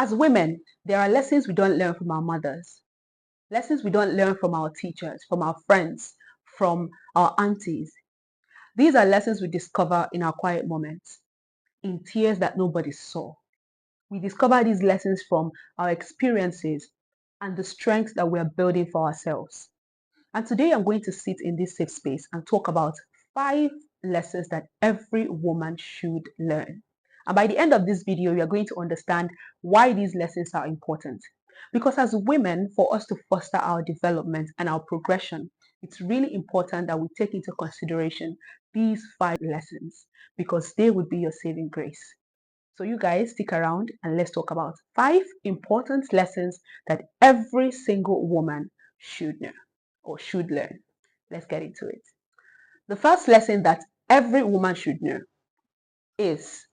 As women, there are lessons we don't learn from our mothers, lessons we don't learn from our teachers, from our friends, from our aunties. These are lessons we discover in our quiet moments, in tears that nobody saw. We discover these lessons from our experiences and the strengths that we are building for ourselves. And today I'm going to sit in this safe space and talk about 5 lessons that every woman should learn. And by the end of this video, you are going to understand why these lessons are important. Because as women, for us to foster our development and our progression, it's really important that we take into consideration these 5 lessons because they would be your saving grace. So you guys stick around and let's talk about 5 important lessons that every single woman should know or should learn. Let's get into it. The first lesson that every woman should know is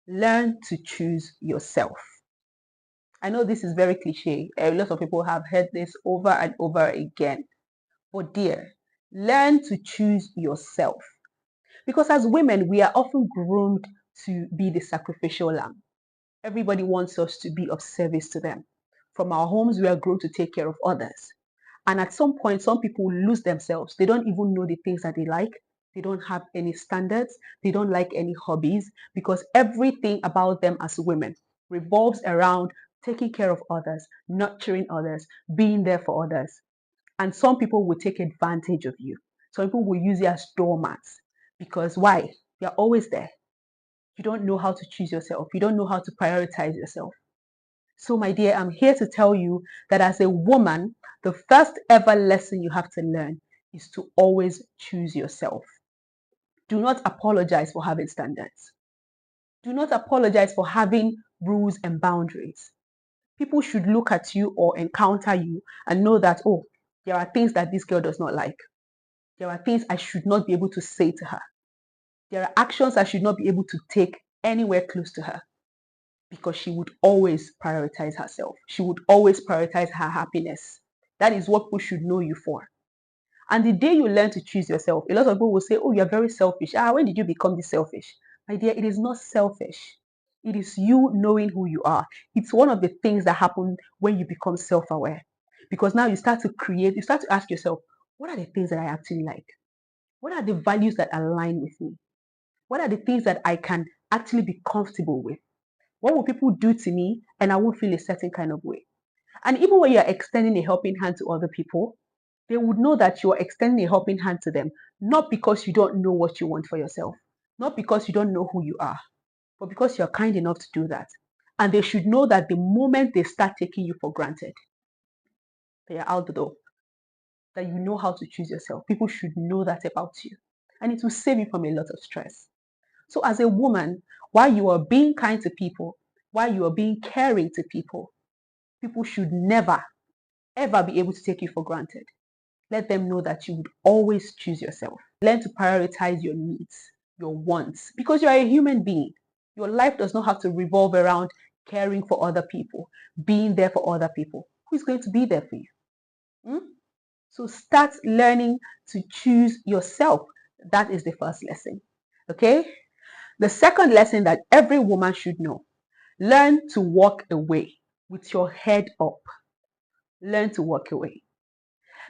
learn to choose yourself. I know this is very cliche. A lot of people have heard this over and over again. But dear, learn to choose yourself. Because as women, we are often groomed to be the sacrificial lamb. Everybody wants us to be of service to them. From our homes, we are groomed to take care of others. And at some point, some people lose themselves. They don't even know the things that they like. They don't have any standards. They don't like any hobbies because everything about them as women revolves around taking care of others, nurturing others, being there for others. And some people will take advantage of you. Some people will use you as doormats because why? You're always there. You don't know how to choose yourself. You don't know how to prioritize yourself. So, my dear, I'm here to tell you that as a woman, the first ever lesson you have to learn is to always choose yourself. Do not apologize for having standards. Do not apologize for having rules and boundaries. People should look at you or encounter you and know that, oh, there are things that this girl does not like. There are things I should not be able to say to her. There are actions I should not be able to take anywhere close to her. Because she would always prioritize herself. She would always prioritize her happiness. That is what people should know you for. And the day you learn to choose yourself, a lot of people will say, oh, you're very selfish. When did you become this selfish? My dear, it is not selfish. It is you knowing who you are. It's one of the things that happen when you become self-aware. Because now you start to ask yourself, what are the things that I actually like? What are the values that align with me? What are the things that I can actually be comfortable with? What will people do to me and I won't feel a certain kind of way? And even when you're extending a helping hand to other people, they would know that you're extending a helping hand to them, not because you don't know what you want for yourself, not because you don't know who you are, but because you're kind enough to do that. And they should know that the moment they start taking you for granted, they are out the door, that you know how to choose yourself. People should know that about you. And it will save you from a lot of stress. So as a woman, while you are being kind to people, while you are being caring to people should never, ever be able to take you for granted. Let them know that you would always choose yourself. Learn to prioritize your needs, your wants, because you are a human being. Your life does not have to revolve around caring for other people, being there for other people. Who is going to be there for you? So start learning to choose yourself. That is the first lesson. Okay? The second lesson that every woman should know, learn to walk away with your head up. Learn to walk away.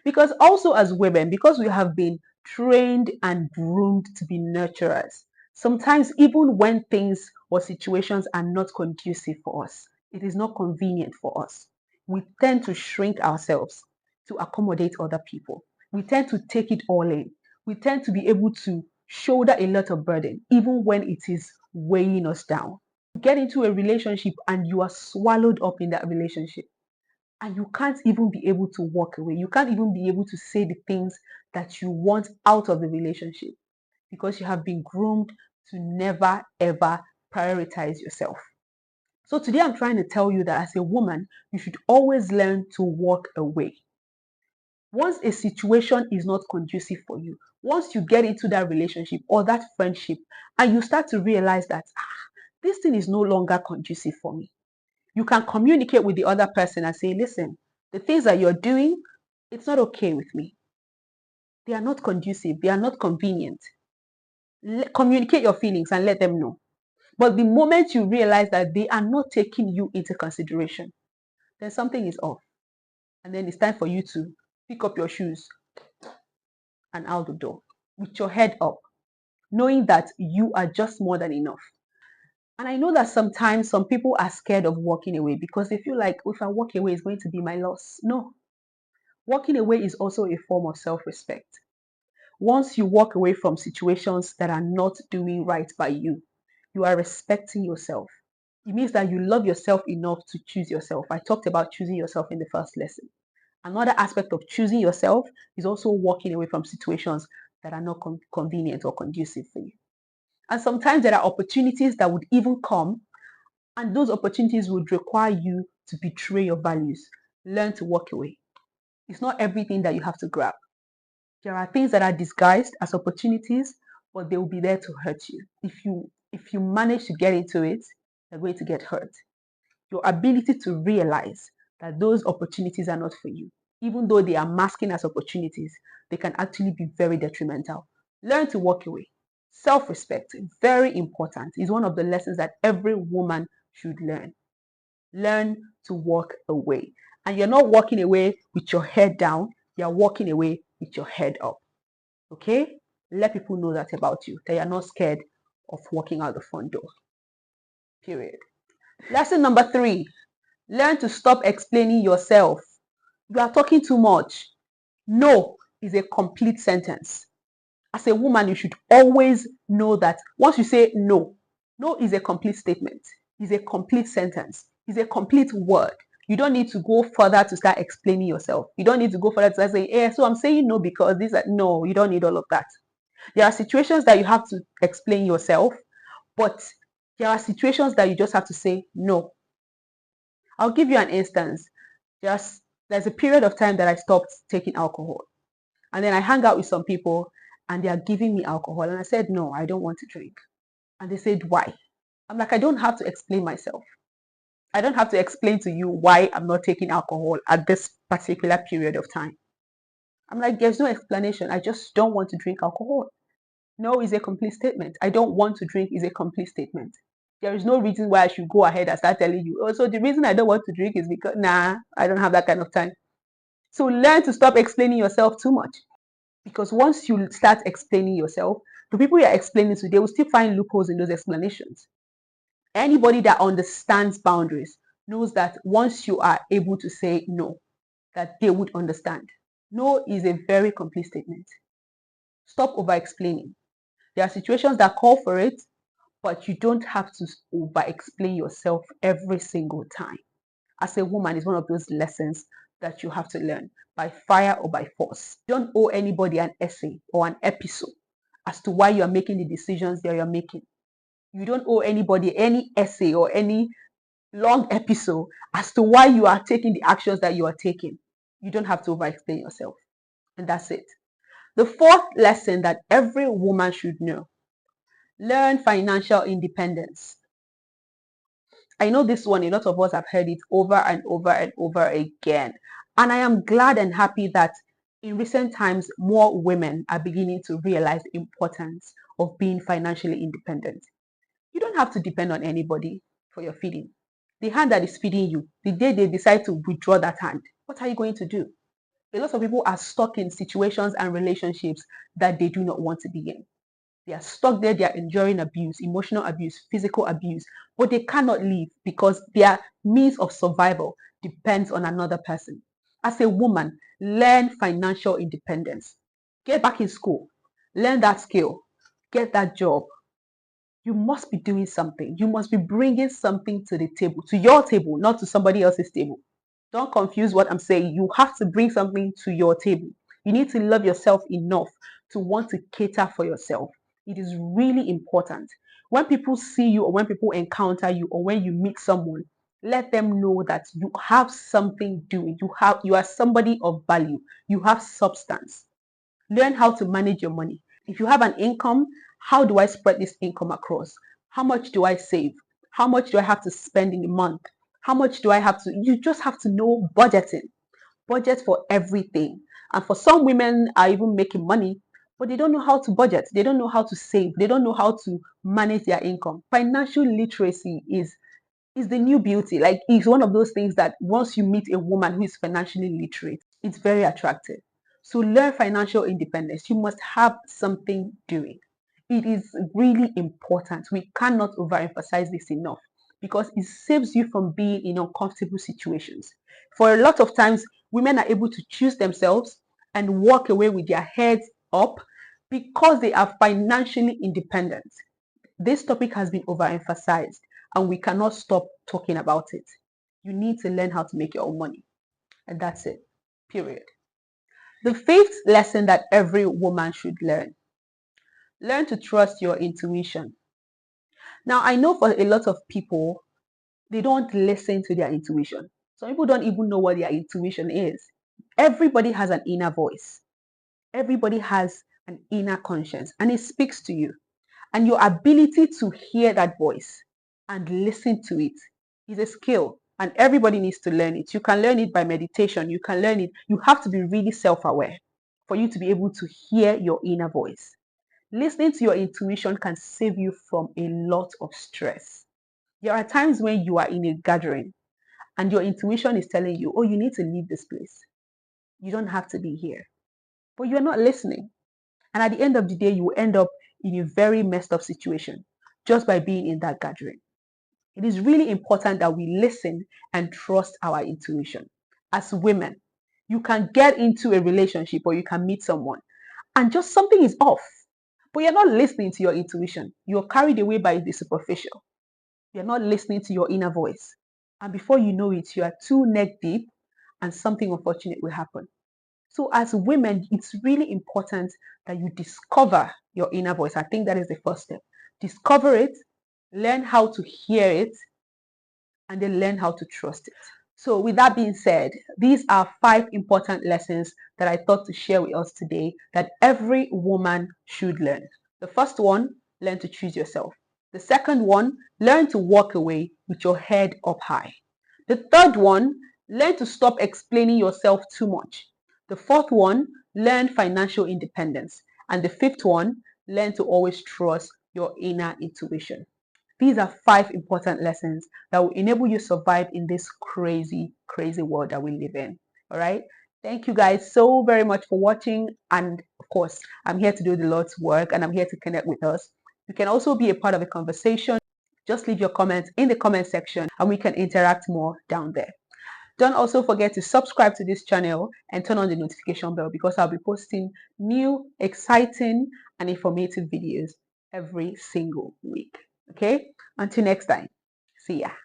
Because also as women, because we have been trained and groomed to be nurturers, sometimes even when things or situations are not conducive for us, it is not convenient for us, we tend to shrink ourselves to accommodate other people. We tend to take it all in. We tend to be able to shoulder a lot of burden, even when it is weighing us down. You get into a relationship and you are swallowed up in that relationship. And you can't even be able to walk away. You can't even be able to say the things that you want out of the relationship because you have been groomed to never ever prioritize yourself. So today I'm trying to tell you that as a woman, you should always learn to walk away. Once a situation is not conducive for you, once you get into that relationship or that friendship and you start to realize that this thing is no longer conducive for me, you can communicate with the other person and say, listen, the things that you're doing, it's not okay with me. They are not conducive. They are not convenient. Communicate your feelings and let them know. But the moment you realize that they are not taking you into consideration, then something is off. And then it's time for you to pick up your shoes and out the door with your head up, knowing that you are just more than enough. And I know that sometimes some people are scared of walking away because they feel like if I walk away, it's going to be my loss. No, walking away is also a form of self respect. Once you walk away from situations that are not doing right by you, you are respecting yourself. It means that you love yourself enough to choose yourself. I talked about choosing yourself in the first lesson. Another aspect of choosing yourself is also walking away from situations that are not convenient or conducive for you. And sometimes there are opportunities that would even come, and those opportunities would require you to betray your values. Learn to walk away. It's not everything that you have to grab. There are things that are disguised as opportunities, but they will be there to hurt you. If you manage to get into it, you're going to get hurt. Your ability to realize that those opportunities are not for you, even though they are masking as opportunities, they can actually be very detrimental. Learn to walk away. Self-respect, very important, is one of the lessons that every woman should learn. Learn to walk away. And you're not walking away with your head down, you're walking away with your head up. Okay? Let people know that about you, that you're not scared of walking out the front door. Period. Lesson number 3, learn to stop explaining yourself. You are talking too much. No is a complete sentence. As a woman, you should always know that once you say no, no is a complete statement, is a complete sentence, is a complete word. You don't need to go further to start explaining yourself. You don't need to go further to say, so I'm saying no because these are, no, you don't need all of that. There are situations that you have to explain yourself, but there are situations that you just have to say no. I'll give you an instance. There's a period of time that I stopped taking alcohol. And then I hang out with some people and they are giving me alcohol. And I said, no, I don't want to drink. And they said, why? I'm like, I don't have to explain myself. I don't have to explain to you why I'm not taking alcohol at this particular period of time. I'm like, there's no explanation. I just don't want to drink alcohol. No is a complete statement. I don't want to drink is a complete statement. There is no reason why I should go ahead and start telling you, oh, so the reason I don't want to drink is because, nah, I don't have that kind of time. So learn to stop explaining yourself too much. Because once you start explaining yourself, the people you're explaining to, they will still find loopholes in those explanations. Anybody that understands boundaries knows that once you are able to say no, that they would understand. No is a very complete statement. Stop over-explaining. There are situations that call for it, but you don't have to over-explain yourself every single time. As a woman, it's one of those lessons that you have to learn by fire or by force. You don't owe anybody an essay or an episode as to why you are making the decisions that you're making. You don't owe anybody any essay or any long episode as to why you are taking the actions that you are taking. You don't have to over-explain yourself. And that's it. The 4th lesson that every woman should know: learn financial independence. I know this one, a lot of us have heard it over and over and over again. And I am glad and happy that in recent times, more women are beginning to realize the importance of being financially independent. You don't have to depend on anybody for your feeding. The hand that is feeding you, the day they decide to withdraw that hand, what are you going to do? A lot of people are stuck in situations and relationships that they do not want to be in. They are stuck there, they are enduring abuse, emotional abuse, physical abuse, but they cannot leave because their means of survival depends on another person. As a woman, learn financial independence. Get back in school, learn that skill, get that job. You must be doing something. You must be bringing something to the table, to your table, not to somebody else's table. Don't confuse what I'm saying. You have to bring something to your table. You need to love yourself enough to want to cater for yourself. It is really important. When people see you or when people encounter you or when you meet someone, let them know that you have something doing. You are somebody of value. You have substance. Learn how to manage your money. If you have an income, how do I spread this income across? How much do I save? How much do I have to spend in a month? How much do I have to? You just have to know budgeting. Budget for everything. And for some women are even making money, but they don't know how to budget. They don't know how to save. They don't know how to manage their income. Financial literacy is the new beauty. Like, it's one of those things that once you meet a woman who is financially literate, it's very attractive. So learn financial independence. You must have something doing. It is really important. We cannot overemphasize this enough because it saves you from being in uncomfortable situations. For a lot of times, women are able to choose themselves and walk away with their heads up because they are financially independent. This topic has been overemphasized and we cannot stop talking about it. You need to learn how to make your own money. And that's it. Period. The fifth lesson that every woman should learn to trust your intuition. Now, I know for a lot of people, they don't listen to their intuition. Some people don't even know what their intuition is. Everybody has an inner voice, everybody has an inner conscience, and it speaks to you. And your ability to hear that voice and listen to it is a skill, and everybody needs to learn it. You can learn it by meditation. You can learn it. You have to be really self-aware for you to be able to hear your inner voice. Listening to your intuition can save you from a lot of stress. There are times when you are in a gathering and your intuition is telling you, oh, you need to leave this place. You don't have to be here. But you're not listening. And at the end of the day, you will end up in a very messed up situation just by being in that gathering. It is really important that we listen and trust our intuition. As women, you can get into a relationship or you can meet someone and just something is off, but you're not listening to your intuition. You're carried away by the superficial. You're not listening to your inner voice. And before you know it, you are too neck deep and something unfortunate will happen. So as women, it's really important that you discover your inner voice. I think that is the first step. Discover it, learn how to hear it, and then learn how to trust it. So with that being said, these are 5 important lessons that I thought to share with us today that every woman should learn. The first one, learn to choose yourself. The second one, learn to walk away with your head up high. The third one, learn to stop explaining yourself too much. The fourth one, learn financial independence. And the fifth one, learn to always trust your inner intuition. These are 5 important lessons that will enable you to survive in this crazy, crazy world that we live in. All right. Thank you guys so very much for watching. And of course, I'm here to do the Lord's work and I'm here to connect with us. You can also be a part of the conversation. Just leave your comments in the comment section and we can interact more down there. Don't also forget to subscribe to this channel and turn on the notification bell because I'll be posting new, exciting, and informative videos every single week. Okay? Until next time. See ya.